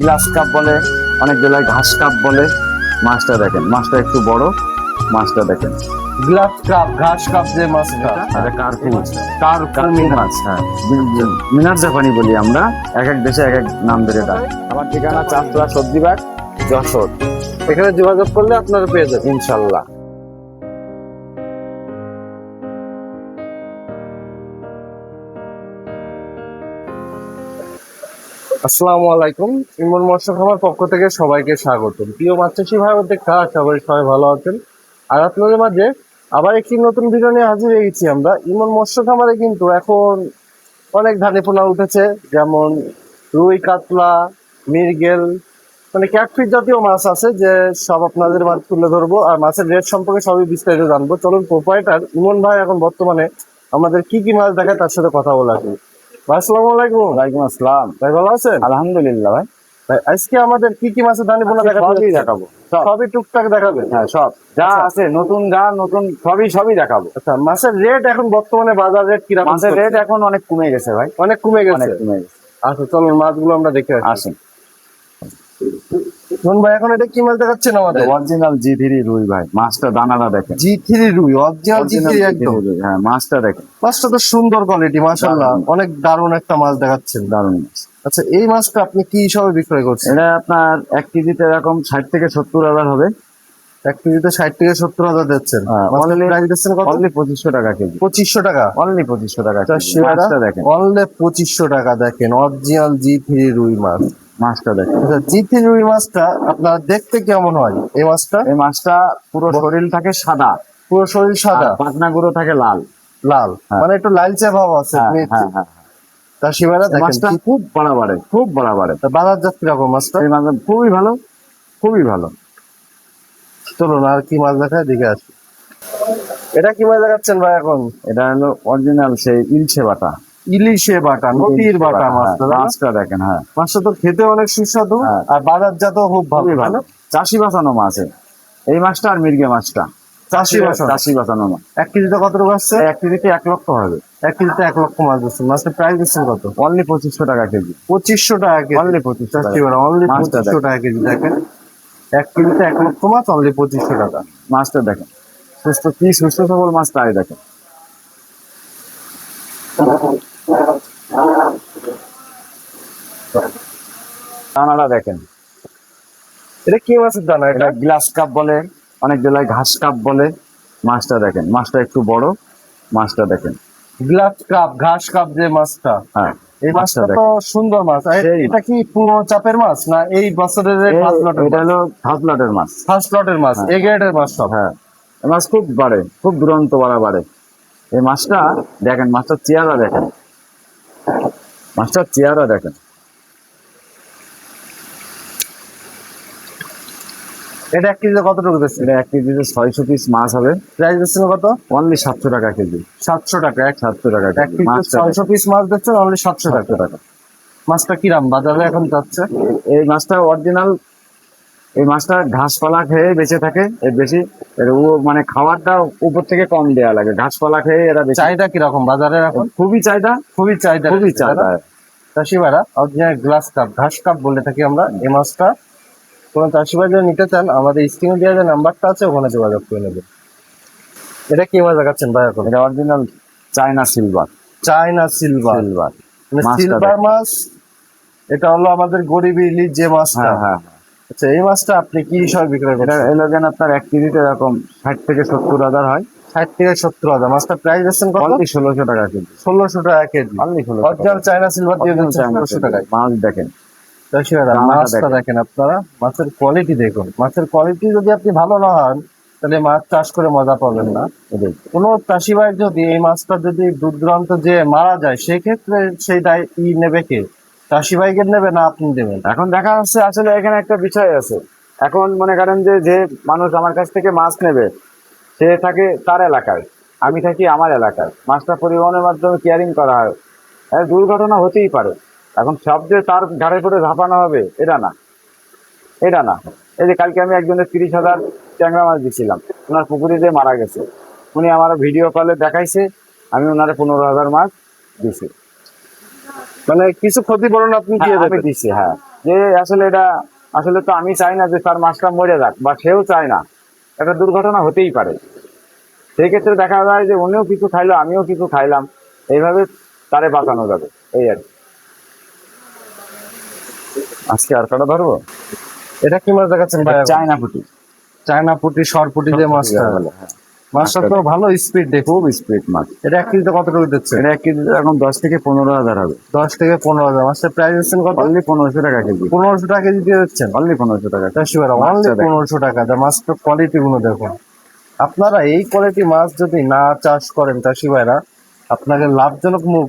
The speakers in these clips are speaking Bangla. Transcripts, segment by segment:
গ্লাস কাপ বলে, অনেক জেলায় ঘাস কাপ বলে। মাছটা দেখেন, মাছটা একটু বড়। মাছটা দেখেন, গ্লাস কাপ, ঘাস কাপ যে মাছটা, এটা কার্পু মাছ। কার্পু মাছ, হ্যাঁ। মিনার জাপানি বলি আমরা, এক এক দেশে এক এক নাম ধরে ডাকে। আমার ঠিকানা চাঁদপুরা সবজি বাগ, যশোর। এখানে যোগাযোগ করলে আপনারা পেয়ে যাবেন। ইনশাল্লাহ। আসসালামু আলাইকুম, ইমন মৎস্য খামার পক্ষ থেকে সবাইকে স্বাগতম। প্রিয় মাছ চাষী ভাই বোনদের আশা করি সবাই ভালো আছেন। আর আপনাদের মাঝে আবার একটি নতুন ভিডিও নিয়ে হাজির হয়ে গেছি আমরা। ইমন মৎস্য খামারে কিন্তু এখন অনেক ধানে পোনা উঠেছে, যেমন রুই, কাতলা, মৃগেল, মানে ক্যাটফিশ জাতীয় মাছ আছে, যে সব আপনাদের মাছ তুলে ধরবো আর মাছের রেট সম্পর্কে সবই বিস্তারিত জানবো। চলুন প্রোপাইটার ইমন ভাই এখন বর্তমানে আমাদের কি কি মাছ দেখায় তার সাথে কথা বলা যাক। ভাই আসসালামু আলাইকুম। ওয়ালাইকুম আসসালাম। ভাই ভালো আছেন? আলহামদুলিল্লাহ ভাই। ভাই আজকে আমাদের কি কি মাছের দানি পোনা সবই দেখাবো, সব। সবই টুকটাক দেখাবেন? হ্যাঁ, সব যা আচ্ছা। আছে, নতুন যা নতুন সবই দেখাবো। আচ্ছা, মাছের রেট এখন বর্তমানে বাজার রেট কিরকম? মাছের রেট এখন অনেক কমে গেছে ভাই, অনেক কমে অনেক গেছে। কমে গেছে। আচ্ছা চলুন মাছগুলো আমরা দেখে আসি। আসেন। শুনুন ভাই, এখন এটা কি মাছ দেখাচ্ছেন আমাদের? অরিজিনাল জি3 রুই ভাই, মাছটা দানাটা দেখেন। জি3 রুই, অরিজিনাল জি3 Original একদম। G3 রুই, হ্যাঁ। মাছটা দেখেন, মাছটা তো সুন্দর কোয়ালিটি, মাশাআল্লাহ, দারুণ। অনেক দারুণ একটা মাছ দেখাচ্ছেন। দারুণ মাছ। আচ্ছা, এই মাছটা আপনি কি হিসাবে বিক্রয় করছেন? এটা আপনার 1 কেজিতে এরকম 60 থেকে 70 হাজার হবে। 1 কেজিতে 60 থেকে 70 হাজার দিচ্ছেন। মাছের প্রাইস দিচ্ছেন কত? অনলি 2500 টাকা কেজি। 2500 টাকা। অনলি 2500 টাকা আচ্ছা, কেজি। মাছটা দেখেন, অনলি 2500 টাকা। দেখেন অরিজিনাল জি3 রুই মাছ। মাছটা দেখেন। আচ্ছা, জি3 রুই মাছটা আপনার দেখতে কেমন হয়? এই মাছটা এই মাছটা পুরো শরীর থাকে সাদা, পুরো শরীর সাদা, আর পাখনাগুলো থাকে লাল। লাল, হ্যাঁ। মানে একটু লালচে ভাব আছে। হ্যাঁ, হ্যাঁ, হ্যাঁ। তা শিবারা এই দেখেন মাছটা খুব বাড়াবাড়ে, খুব বাড়াবাড়ে। বাজার যাচ্ছে কিরকম মাছটা? এই মাছ খুবই ভালো, খুবই ভালো। চলুন আর কি মাছ দেখায় দেখে আসি। এটা কি মাছ দেখাচ্ছেন ভাই এখন? এটা হলো অরিজিনাল সেই ইলশে বাটা, ইলিশে বাটা, নদীর বাটা মাছটা। মাছটা দেখেন, হ্যাঁ। মাছটা তো খেতে অনেক সুস্বাদু, হ্যাঁ। আর বাজারজাত খুব ভালো, খুবই তাই ভালো। না? চাষি বাঁচানো মাছ এই মাছটা, আর মির্গে মাছটা চাষি বাঁচানো। চাষি বাঁচানো মাছ। 1 কেজিতে কত টাকা আসছে? 1 কেজিতে 1 লক্ষ হবে। 1 কেজিতে 1 লক্ষ মাছ দিচ্ছেন। মাছের প্রাইস দিচ্ছেন কত? অনলি 2500 টাকা কেজি। 2500 টাকা কেজি। অনলি 2500 টাকা। চাষি বাড়া অনলি মাছটা 2500 টাকা কেজি। দেখেন 1 কেজিতে 1 লক্ষ মাছ, অনলি 2500 টাকা। মাছটা দেখেন, সুস্থ সবল মাছ, তাই দেখেন। দানাটা দেখেন। এটা কি মাছের দানা? এটা গ্লাস কাপ বলে, অনেক জেলায় ঘাস কাপ বলে। মাছটা দেখেন, মাছটা একটু বড়। মাছটা দেখেন, গ্লাস কাপ, ঘাস কাপ যে মাছটা, হ্যাঁ। এই মাছটা মাছটা তো সুন্দর মাছ। আর সেই। এটা কি পুরো চাপের মাছ না এই বছরের ফার্স্ট লটের এটা মাছ? হলো হাফ প্লাটের মাছ। ফার্স্ট লটের মাছ, হ্যাঁ। এ গ্রেডের মাছ সব। হ্যাঁ, এই মাছ খুব বাড়ে, খুব দুরন্ত বাড়ে। এই মাছটা দেখেন, মাছটার চেহারা দেখেন, মাছটার চেহারা দেখেন। এটা 1 কেজিতে কতটুকু দিচ্ছে? এটা 1 কেজিতে 600 পিস মাছ হবে। প্রাইস দিচ্ছেন কত? অনলি 700 টাকা কেজি। 700 টাকা। 700 টাকা 1 কেজি। কেজিতে মাছটা 600 পিস মাছ দিচ্ছেন, অনলি 700 টাকা। 700 টাকা। মাছটা কিরাম বাজারে এখন যাচ্ছে? এই মাছটা অরিজিনাল। এই মাছটা ঘাসপালা খেয়ে বেঁচে থাকে এর বেশি। ও মানে খাবারটা উপর থেকে কম দেওয়া লাগে, ঘাসপালা খেয়ে এরা বেশি। চাহিদা কিরকম বাজারে এখন? খুবই চাহিদা, খুবই চাহিদা, খুবই চাহিদা। চাষি ভাইরা অরিজিনাল গ্লাস কাপ, ঘাস কাপ বলে থাকি আমরা এই মাছটা। কোন চাষি ভাই যদি নিতে চান, আমাদের স্ক্রিনে দেওয়া যে নাম্বারটা আছে ওখানে যোগাযোগ করে নেবেন। এটা কি মাছ দেখাচ্ছেন ভাই এখন? এটা original China silver. China silver. Silver মানে মাছটা সিলভার দেখেন। মাছ। এটা হলো আমাদের গরিব ইলিশ যে মাছটা। হ্যাঁ, হ্যাঁ। আচ্ছা, এই মাছটা আপনি কি হিসাবে বিক্রয় এটা করছেন? এলো যেন আপনার 1 কেজিতে এরকম 60 থেকে 70 হাজার হয়। 60 থেকে 70 হাজার। মাছটা প্রাইস দিচ্ছেন কত? অনলি 1600 টাকা কেজি। 1600 টাকা KG. Only 1600 original China silver দিয়ে Original দিচ্ছেন চায়না 1600 সিলভার। টাকায়। মাছ দেখেন, চাষি ভাইরা দানাটা মাছটা দেখেন আপনারা, মাছের কোয়ালিটি দেখুন। মাছের কোয়ালিটি যদি আপনি ভালো না হন, তাহলে মাছ চাষ করে মজা পাবেন না। এটাই। কোনো চাষি ভাই যদি এই মাছটা যদি দূর দূরান্ত যে মারা যায়, সেক্ষেত্রে সেই দায় নেবে কে? চাষি ভাইকে নেবে না আপনি দেবেন? এখন দেখা যাচ্ছে আসলে এখানে একটা বিষয় আছে। এখন মনে করেন যে যে মানুষ আমার কাছ থেকে মাছ নেবে, সে থাকে তার এলাকায়, আমি থাকি আমার এলাকায়। মাছটা পরিবহনের মাধ্যমে কেয়ারিং করা হয়, দুর্ঘটনা হতেই পারে। এখন সব যে তার ঘাড়ে করে ঝাঁপানো হবে, এটা না, এটা না। এই যে কালকে আমি একজনের 30,000 ট্যাংরা মাছ দিছিলাম, ওনার পুকুরে যে মারা গেছে। উনি আমার ভিডিও কলে দেখাইছে, আমি ওনারে 15,000 মাছ দিছি। মানে কিছু ক্ষতিপূরণ আপনি দিয়ে হ্যাঁ, আমি দেবেন? দিছি, হ্যাঁ। যে আসলে এটা আসলে তো আমি চাই না যে তার মাছটা মরে যাক, বা সেও চায় না, একটা দুর্ঘটনা হতেই পারে। সেই ক্ষেত্রে দেখা যায় যে উনিও কিছু খাইলো, আমিও কিছু খাইলাম, এইভাবে তারে বাঁচানো যাবে, এই আর কি। আজকে আর কটা ধরবো? এটা কি মাছ দেখাচ্ছেন ভাই? চায়না পুঁটি। চায়না পুঁটি, সরপুটি যে মাছটা, বলে, হ্যাঁ। মাছটা তো ভালো স্পিড দেখো। খুব স্পিড মাছ। এটা 1 কেজিতে কতটুকু দিচ্ছে? এটা 1 কেজিতে এখন 10 থেকে 15 হাজার হবে। 10 থেকে 15 হাজার। মাছটার প্রাইস দিচ্ছেন কত? অনলি 1500 টাকা কেজি। 1500 টাকা কেজি দিয়ে দিচ্ছেন? অনলি 1500 টাকা। চাষি ভাইরা অনলি মাছটা দেখেন। 1500 টাকা। যা মাছটার কোয়ালিটি গুলো দেখুন। আপনারা এই কোয়ালিটি মাছ যদি না চাষ করেন চাষি ভাইরা, আপনাকে লাভজনক মুখ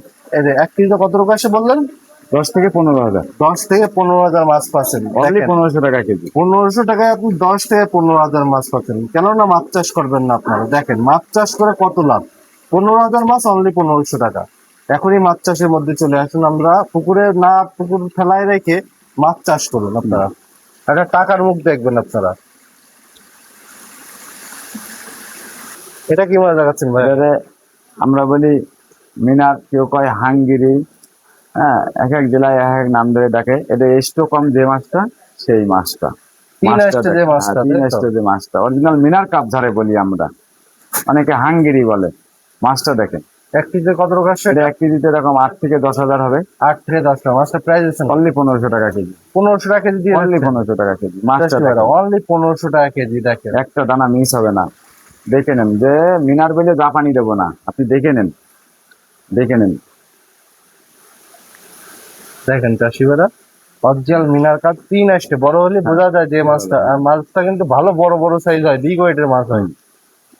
1 কেজিতে কত টাকা আসে বললেন? 10 থেকে 15 হাজার। 10 থেকে 15 হাজার মাছ পাচ্ছেন। অনলি দেখেন, 1500 টাকা কেজি। 1500 টাকায় আপনি 10 থেকে 15 হাজার মাছ পাচ্ছেন। কেননা মাছ চাষ করবেন না আপনারা? দেখেন মাছ চাষ করে কত লাভ। 15 হাজার মাছ অনলি 1500 টাকা। এখনই মাছ চাষের মধ্যে চলে আসুন। আমরা পুকুরে না, পুকুর ফেলায় রেখে মাছ চাষ করুন আপনারা, একটা টাকার মুখ দেখবেন আপনারা। এটা কি মাছ দেখাচ্ছেন ভাই? এবারে আমরা বলি মিনার, কেউ কয় হাঙ্গিরি, হ্যাঁ, এক এক জেলায় এক এক নাম ধরে ডাকে। এটা স্টোকম যে মাছটা, সেই মাছটা। তিন আসতে যে মাছটা, তিন তাই তো? আসতে যে মাছটা, অরিজিনাল মিনার কাপ ধরে বলি আমরা, অনেকে হাঙ্গিরি বলে। মাছটা দেখেন। 1 কেজিতে কত টাকা আসছে? এটা 1 কেজিতে এরকম 8 থেকে 10 হাজার হবে। 8 থেকে 10 টাকা। মাছটা প্রাইস দিচ্ছেন অনলি 1500 টাকা কেজি। 1500 টাকা কেজি দিয়ে অনলি 1500 টাকা কেজি। মাছটা অনলি 1500 টাকা কেজি। দেখেন একটা দানা মিস হবে না। দেখে নেন যে মিনার বলে জাপানি দেবো না, আপনি দেখে নেন, দেখে নেন। দেখেন চাষি ভাইরা, অরিজিনাল মিনার কাপ 3 আসতে বড় হলে বোঝা যায় যে মাছটা। আর মাছটা কিন্তু ভালো বড় বড় সাইজ হয়, বিগ ওয়েটের মাছ হয়।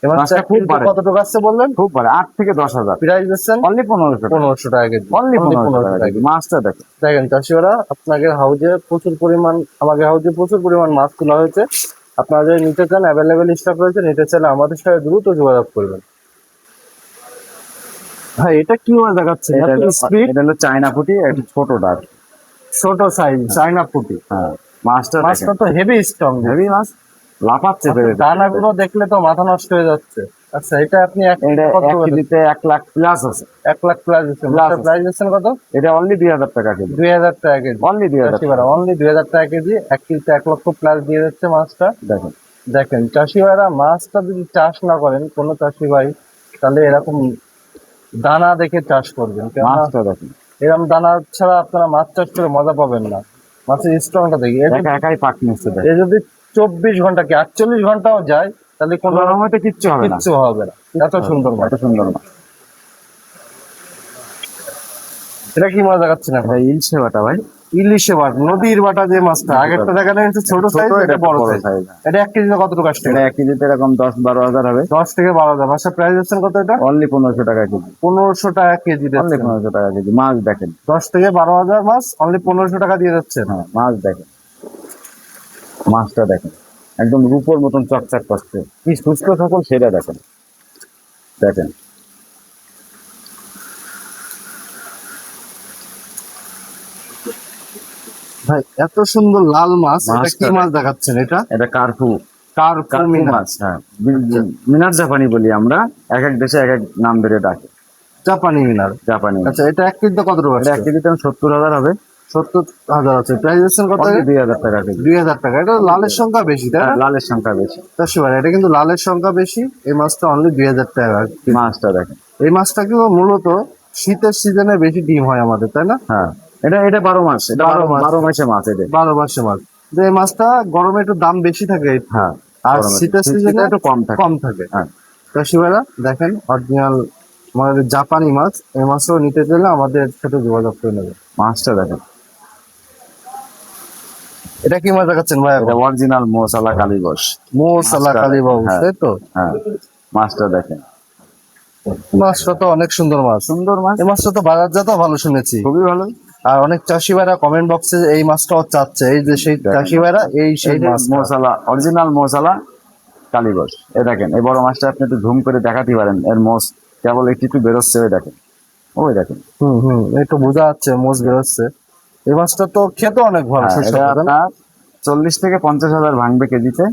এই মাছটা মাছটা খুব খুব বাড়ে। কত টাকা আসছে বললেন? খুব ভালো, 8 থেকে 10 হাজার। প্রাইস দিচ্ছেন অনলি 1500 টাকা। 1500 টাকা কেজি। অনলি Only 1500 টাকা 1500 কেজি। মাছটা দেখেন। দেখেন চাষিরা, আপনাদের হাউজে প্রচুর পরিমাণ, আমাদের হাউজে প্রচুর পরিমাণ মাছ তোলা হয়েছে। আপনারা যদি নিতে চান, অ্যাভেলেবেল স্টক রয়েছে। নিতে চাইলে আমাদের সাথে দ্রুত যোগাযোগ করবেন। ভাই এটা কি মাছ দেখাচ্ছে? স্পিড। এটা হলো চায়না পুঁটি, একটু ছোট ডাক। ছোট সাইজ চায়না পুঁটি। হ্যাঁ, মাছটা মাছটা দেখেন। তো হেভি স্ট্রং। হেভি মাছ, লাফাচ্ছে বেড়ে। দানাগুলো দেখলে তো মাথা নষ্ট হয়ে যাচ্ছে। আচ্ছা, এটা আপনি এটা কত 1 কেজিতে 1 লাখ প্লাস আছে। 1 লাখ প্লাস দিচ্ছেন? Plus আছে। প্রাইস দিচ্ছেন কত? এটা অনলি 2000 টাকা কেজি। 2000 টাকা কেজি। অনলি 2000 টাকা। অনলি 2000 টাকা কেজি। 1 কেজিতে 1 লক্ষ প্লাস দিয়ে যাচ্ছে মাছটা। দেখেন। দেখেন চাষি ভাইরা, মাছটা যদি চাষ না করেন কোনো চাষি ভাই, তাহলে এরকম দানা দেখে চাষ করবেন। কেননা মাছটা দেখেন। এরকম দানা ছাড়া আপনারা মাছ চাষ করে মজা পাবেন না। মাছের স্ট্রংটা দেখি। একা একাই পাক নিচ্ছে এ যদি 24 ঘন্টা কি 48 ঘন্টাও যায়, তাহলে কোনো কোনো রকমতে কিচ্ছু হবে না। কিচ্ছু হবে না। এত সুন্দর মাছ। এত সুন্দর মাছ। এটা কি মাছ দেখাচ্ছি না? এটা ইলশে বাটা ভাই। ইলিশে বাট, নদীর বাটা যে মাছটা। আগেরটা দেখানো হচ্ছে ছোট সাইজ, এটা বড় সাইজ। এটা 1 কেজিতে কত টাকা আসছে? এটা 1 কেজিতে এরকম 10-12 হাজার হবে। 10 থেকে 12 হাজার। মাছের প্রাইস দিচ্ছেন কত এটা? অনলি 1500 টাকা কেজি। 1500 টাকা কেজি অনলি দিচ্ছেন। 1500 টাকা কেজি। মাছ দেখেন। 10 থেকে 12 হাজার মাছ অনলি 1500 টাকা দিয়ে যাচ্ছেন। হ্যাঁ, মাছ দেখেন। মাছটা দেখেন, একদম রূপোর মতন চকচক করছে। কি সুস্থ সকল সেটা দেখেন। দেখেন। ভাই এত সুন্দর লাল মাছ, এটা কি মাছটা মাছ দেখাচ্ছেন? এটা এটা কার্পু। কার্পু কার্পু মিনার। মাছ, হ্যাঁ। মিনার জাপানি বলি আমরা, এক এক দেশে এক এক নাম ধরে ডাকে। জাপানি মিনার। জাপানি। আচ্ছা, এটা 1 কেজিতে কত টাকা এটা আসছে? 1 কেজিতে 70 হাজার হবে। 70,000 আছে। প্রাইস দিচ্ছেন কত? অনলি 2000 টাকা কেজি। 2000 টাকা। এটা লালের সংখ্যা বেশি, তাই না? হ্যাঁ, লালের সংখ্যা বেশি। চারশো বার। এটা কিন্তু লালের সংখ্যা বেশি। এই মাছটা অনলি 2000 টাকা। মাছটা দেখেন। এই মাছটা কিন্তু মূলত শীতের সিজনে বেশি ডিম হয় আমাদের, তাই না? হ্যাঁ, এটা এটা 12 মাস। এটা 12 মাস। 12 মাসে মাছ এটা। 12 মাসে মাছ। যে এই মাছটা গরমে একটু দাম বেশি থাকে, হ্যাঁ, আর গরমে। শীতের শীতে সিজনে একটু কম থাকে। কম থাকে। হ্যাঁ। চাষি ভাইরা দেখেন, অরিজিনাল আমাদের জাপানি মাছ। এই মাছও নিতে চাইলে আমাদের সাথে যোগাযোগ করে নেবে। মাছটা দেখেন। এটা কি মাছ দেখাচ্ছেন ভাই? এটা অরিজিনাল মশলা কালীবস। মোসালা কালীবাবু, হ্যাঁ। তাই তো? হ্যাঁ, মাছটা দেখেন। মাছটা তো অনেক সুন্দর মাছ। সুন্দর মাছ, এই মাছটা তো বাজারজাতও ভালো শুনেছি। খুবই ভালো। আর অনেক চাষি ভাইরা কমেন্ট বক্সে এই মাছটাও চাচ্ছে। এই যে সেই চাষি ভাইরা, এই সেই মাছ। মশলা, অরিজিনাল মশলা কালীবস। এ দেখেন, এই বড় মাছটা আপনি একটু ঝুম করে দেখাতে পারেন। এর মোষ কেবল একটু একটু বেরোচ্ছে, ওই দেখেন, ওই দেখেন। একটু বোঝা যাচ্ছে মোষ বেরোচ্ছে। এই মাছটা তো খেতে অনেক ভালো, হ্যাঁ, সুস্বাদু, এটা তাই না? আপনার 40 থেকে 50 হাজার ভাঙবে কেজিতে।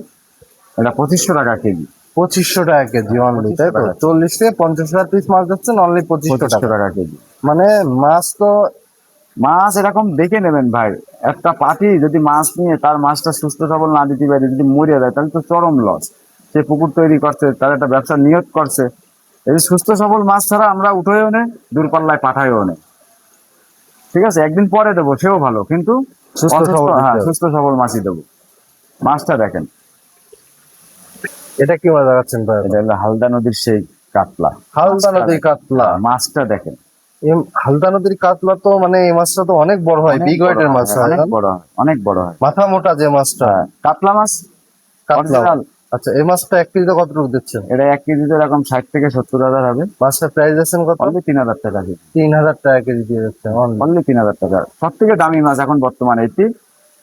এটা 2500 টাকা কেজি। 2500 টাকা কেজি অনলি, তাই তো? 2500 টাকা। 40 থেকে 50 হাজার পিস মাছ যাচ্ছেন অনলি 2500 2500 টাকা। টাকা কেজি। মানে মাছ তো মাছ এরকম দেখে নেবেন ভাই, একটা পার্টি যদি মাছ নিয়ে তার মাছটা সুস্থ সবল না দিতে পারে, যদি মরে যায়, তাহলে তো চরম লস। সে পুকুর তৈরি করছে, তার একটা ব্যবসার নিয়ত করছে। এই যে সুস্থ সবল মাছ ছাড়া আমরা উঠেও নে, দূরপাল্লায় পাঠাইও নে। ঠিক আছে, একদিন পরে দেবো, সেও ভালো, কিন্তু সুস্থ অসুস্থ, সবল দিতে হ্যাঁ হবে। সুস্থ সবল মাছই দেবো। মাছটা দেখেন, এটা কি মাছ দেখাচ্ছেন ভাই? এটা হলো হালদা নদীর সেই কাতলা। হালদা নদীর কাতলা। মাছটা দেখেন, এই হালদা নদীর কাতলা তো মানে এই মাছটা তো অনেক বড় হয়, অনেক বিগ বড় ওয়েটের হয়, মাছ হয় অনেক না? বড় হয়, অনেক বড় হয়। মাথা মোটা যে মাছটা, হ্যাঁ, কাতলা মাছ কাতলা। original। আচ্ছা, এই মাছটা 1 কেজিতে কতটুকু দিচ্ছেন? এটা 1 কেজিতে এরকম 60 থেকে 70 হাজার হবে। মাছটার প্রাইস আছেন কত? অনলি 3,000 টাকা কেজি। 3,000 টাকা কেজি দিয়ে যাচ্ছেন only। অনলি 3,000 টাকা। সব থেকে দামি মাছ এখন বর্তমানে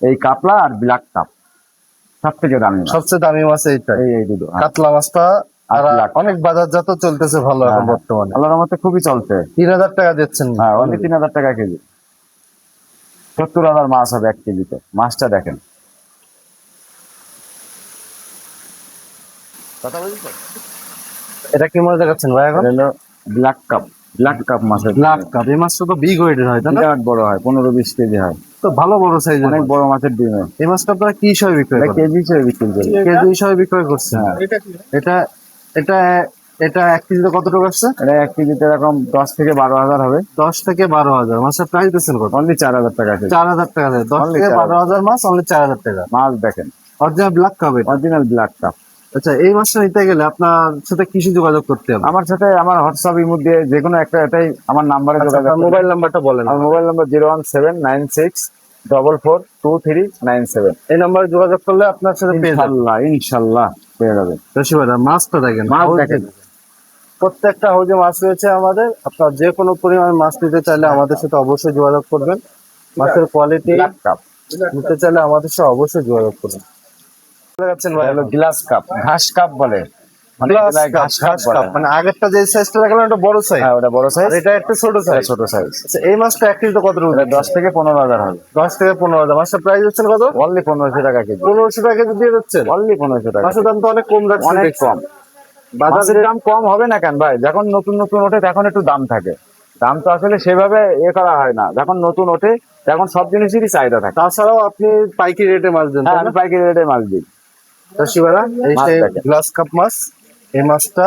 এই কাতলা আর ব্ল্যাক কাপ, সব থেকে দামি মাছ সবচেয়ে দামি মাছ এইটাই, এই দুটো। হ্যাঁ। কাতলা মাছটা। আর আর black। অনেক বাজারজাত চলতেছে ভালো এখন হ্যাঁ, বর্তমানে। আল্লাহর মতে খুবই চলছে। 3,000 টাকা দিচ্ছেন? হ্যাঁ, অনলি 3,000 টাকা কেজি। 70,000 মাছ হবে 1 কেজিতে। মাছটা দেখেন, কথা বলছো? এটা কি মাছ দেখাচ্ছেন ভাই এখন? এটা হলো ব্ল্যাক কাপ। ব্ল্যাক কাপ মাছের লাখ কাপ। এই মাছটা তো বিগ ওয়েটের হয় তাই না? বিরাট বড় হয়, 15-20 কেজি হয়। তো ভালো বড় সাইজের অনেক মাছ। বড় মাছের ডিম। এই মাছটা আপনারা কি হিসাবে বিক্রয় এটা করেন? কেজি হিসেবে বিক্রি করি। কেজি হিসাবে বিক্রয় করছেন? হ্যাঁ। এটা এটা এটা 1 কেজিতে কতটুকু আসছে? এটা 1 কেজিতে এরকম 10 থেকে 12 হাজার হবে। 10 থেকে 12,000। মাছের প্রাইস দিচ্ছেন কত? অনলি 4,000 টাকা কেজি। 4,000 টাকা দেয়। 10 Only থেকে 4,000 12,000 মাছ অনলি 4,000 টাকা। মাছ দেখেন, অরিজিনাল ব্ল্যাক কাপ এটা। Original black cup. আচ্ছা, এই মাছটা নিতে গেলে আপনার সাথে কিসে যোগাযোগ করতে হবে? আমার সাথে আমার হোয়াটসঅ্যাপ ইমো দিয়ে যে কোনো একটা, এটাই আমার নাম্বারে আচ্ছা, যোগাযোগ আপনার করবেন। মোবাইল নাম্বারটা বলেন। আমার মোবাইল নাম্বার 01796442397। এই নাম্বারে যোগাযোগ করলে আপনার সাথে পেয়ে যাবেন। ইনশাল্লাহ, ইনশাল্লাহ পেয়ে যাবে। বেশি ভাই মাছটা দেখেন, মাছ হাউজে দেখেন। প্রত্যেকটা হাউজে মাছ রয়েছে আমাদের। আপনার যে কোনো পরিমাণ মাছ নিতে চাইলে আমাদের সাথে অবশ্যই যোগাযোগ করবেন। মাছের কোয়ালিটি ব্ল্যাক কাপ। নিতে চাইলে আমাদের সাথে অবশ্যই যোগাযোগ করবেন। যাচ্ছেন ভাই, হলো গ্লাস কাপ, ঘাস কাপ বলে। অনেক গ্লাস জায়গায় কাপ, ঘাস কাপ ঘাস বলে। কাপ। মানে আগেরটা যে সাইজটা দেখালাম এটা বড় সাইজ, হ্যাঁ, ওটা বড় সাইজ, আর এটা একটু ছোট সাইজ। ছোট সাইজ। আচ্ছা, এই মাছটা 1 কেজিতে কত রুপি? এটা 10 থেকে 15 হাজার হবে। 10 থেকে 15,000। মাছটার প্রাইস হচ্ছেন কত? অনলি 1,500 টাকা কেজি। 1,500 টাকা কেজি দিয়ে যাচ্ছেন? অনলি 1,500 টাকা। মাছের দাম তো অনেক কম রাখছেন অনেক দেখছি। কম। বাজারে মাছের দাম কম হবে না কেন ভাই? যখন নতুন নতুন ওঠে তখন একটু দাম থাকে। দাম তো আসলে সেভাবে করা হয় না। যখন নতুন ওঠে তখন সব জিনিসেরই চাহিদা থাকে। তাছাড়াও আপনি পাইকারি রেটে মাছ দেন হ্যাঁ, তাই আমি না? পাইকারি রেটে মাছ দিই। চাষিবারা এই মাছ সেই দেখেন। গ্লাস কাপ মাছ। এই মাছটা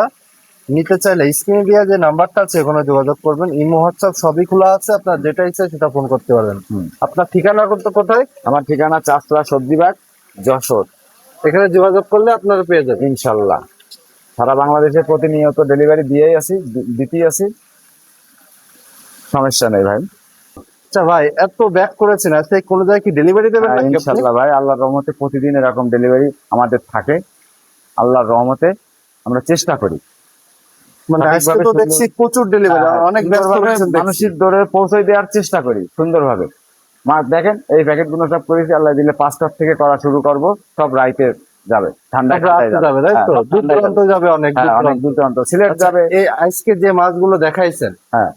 নিতে চাইলে স্ক্রিনে দেওয়া যে নাম্বারটা আছে ওখানে যোগাযোগ করবেন। ইমো হোয়াটসঅ্যাপ সবই খোলা আছে, আপনার যেটা ইচ্ছা সেটা ফোন করতে পারবেন। হুম। আপনার ঠিকানা করতে কোথায়? আমার ঠিকানা চাষলা সবজিবাগ, যশোর। এখানে যোগাযোগ করলে আপনারা পেয়ে যাবেন। ইনশাল্লাহ সারা বাংলাদেশে প্রতিনিয়ত ডেলিভারি দিয়েই আসি, দিতেই আসি, সমস্যা নেই ভাই। আচ্ছা ভাই, এত ব্যাক করেছেন, আজকে কোনো জায়গায় কি ডেলিভারি দেবেন হ্যাঁ, নাকি আপনি? ইনশাল্লাহ ভাই, আল্লাহর রহমতে প্রতিদিন এরকম ডেলিভারি আমাদের থাকে। আল্লাহর রহমতে আমরা চেষ্টা করি। মানে আজকে সঠিকভাবে তো সুন্দর- দেখছি প্রচুর ডেলিভারি, হ্যাঁ, অনেক ব্যস্ত সুন্দরভাবে রয়েছেন দেখছি। মানুষের দরে পৌঁছে দেওয়ার চেষ্টা করি সুন্দরভাবে। মাছ দেখেন, এই প্যাকেট গুলো সব করেছি, আল্লাহ দিলে 5টার থেকে করা শুরু করব, সব রাইতে যাবে, ঠান্ডা সব রাতে যাবে তাই তো? দূর দূরান্ত যাবে, অনেক দূর অনেক দূরান্ত। দূর দূরান্ত, সিলেট আচ্ছা, যাবে। এই আজকে যে মাছগুলো দেখাইছেন, হ্যাঁ,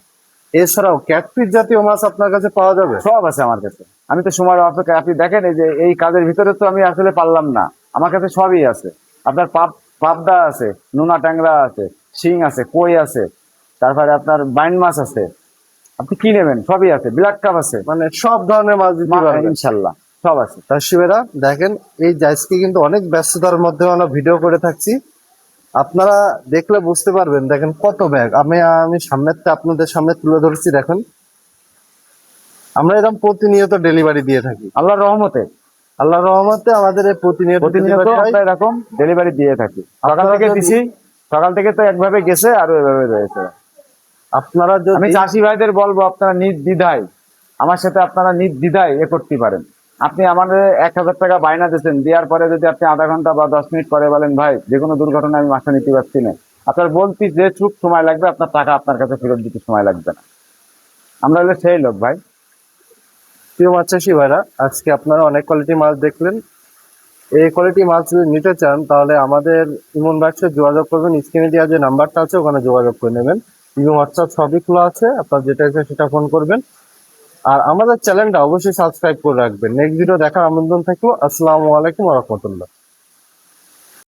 এছাড়াও ক্যাটফিশ জাতীয় মাছ আপনার কাছে পাওয়া যাবে? সব আছে আমার কাছে। আমি তো সময় অপেক্ষা, আপনি দেখেন এই যে এই কাজের ভিতরে তো আমি আসলে পারলাম না, আমার কাছে সবই আছে। আপনার পাবদা আছে, নোনা ট্যাংরা আছে, শিং আছে, কই আছে, তারপরে আপনার বাইন মাছ আছে। আপনি কি নেবেন সবই আছে, ব্ল্যাক কাপ আছে, মানে সব ধরনের মাছ দিতে পারবেন ইনশাল্লাহ সব আছে। চাষিবেরা দেখেন, এই জাইজকে কিন্তু অনেক ব্যস্ততার মধ্যে আমরা ভিডিও করে থাকছি। আপনারা দেখলে বুঝতে পারবেন, দেখেন কত ব্যাগ। আমি সামনেরটা আপনাদের সামনে তুলে ধরছি, দেখেন আমরা এরকম প্রতিনিয়ত ডেলিভারি দিয়ে থাকি। আল্লাহর রহমতে, আল্লাহর রহমতে আমাদের এই প্রতিনিয়ত প্রতিনিয়ত delivery হয়। আমরা এরকম ডেলিভারি দিয়ে থাকি। সকাল আপনারা থেকে যদি- দিছি, সকাল থেকে তো একভাবে গেছে আর এভাবে রয়েছে। আপনারা আমি যদি চাষি ভাইদের বলবো, আপনারা নির্দ্বিধায় আমার সাথে আপনারা নির্দ্বিধায় করতে পারেন। আপনি আমাদের 1,000 টাকা বায়না দিচ্ছেন, দেওয়ার পরে যদি আপনি আধা ঘন্টা বা 10 মিনিট পরে বলেন ভাই যে কোনো দুর্ঘটনায় আমি মাছটা নিতে পারছি না, আপনার বলতে যে চুপ সময় লাগবে, আপনার টাকা আপনার কাছে ফেরত দিতে সময় লাগবে না। আমরা হলে সেই লোক ভাই। প্রিয় মাছ চাষি ভাইরা, আজকে আপনারা অনেক কোয়ালিটি মাছ দেখলেন। এই কোয়ালিটি মাছ যদি নিতে চান তাহলে আমাদের ইমন ব্যাগসে যোগাযোগ করবেন। স্ক্রিনে দেওয়া যে নাম্বারটা আছে ওখানে যোগাযোগ করে নেবেন। ইমো হোয়াটসঅ্যাপ সবই খোলা আছে, আপনার যেটা ইচ্ছা সেটা ফোন করবেন। আর আমাদের চ্যানেলটা অবশ্যই সাবস্ক্রাইব করে রাখবেন। নেক্সট ভিডিও দেখার আমন্ত্রণ থাকলো। আসসালামু আলাইকুম ওয়া রাহমাতুল্লাহ।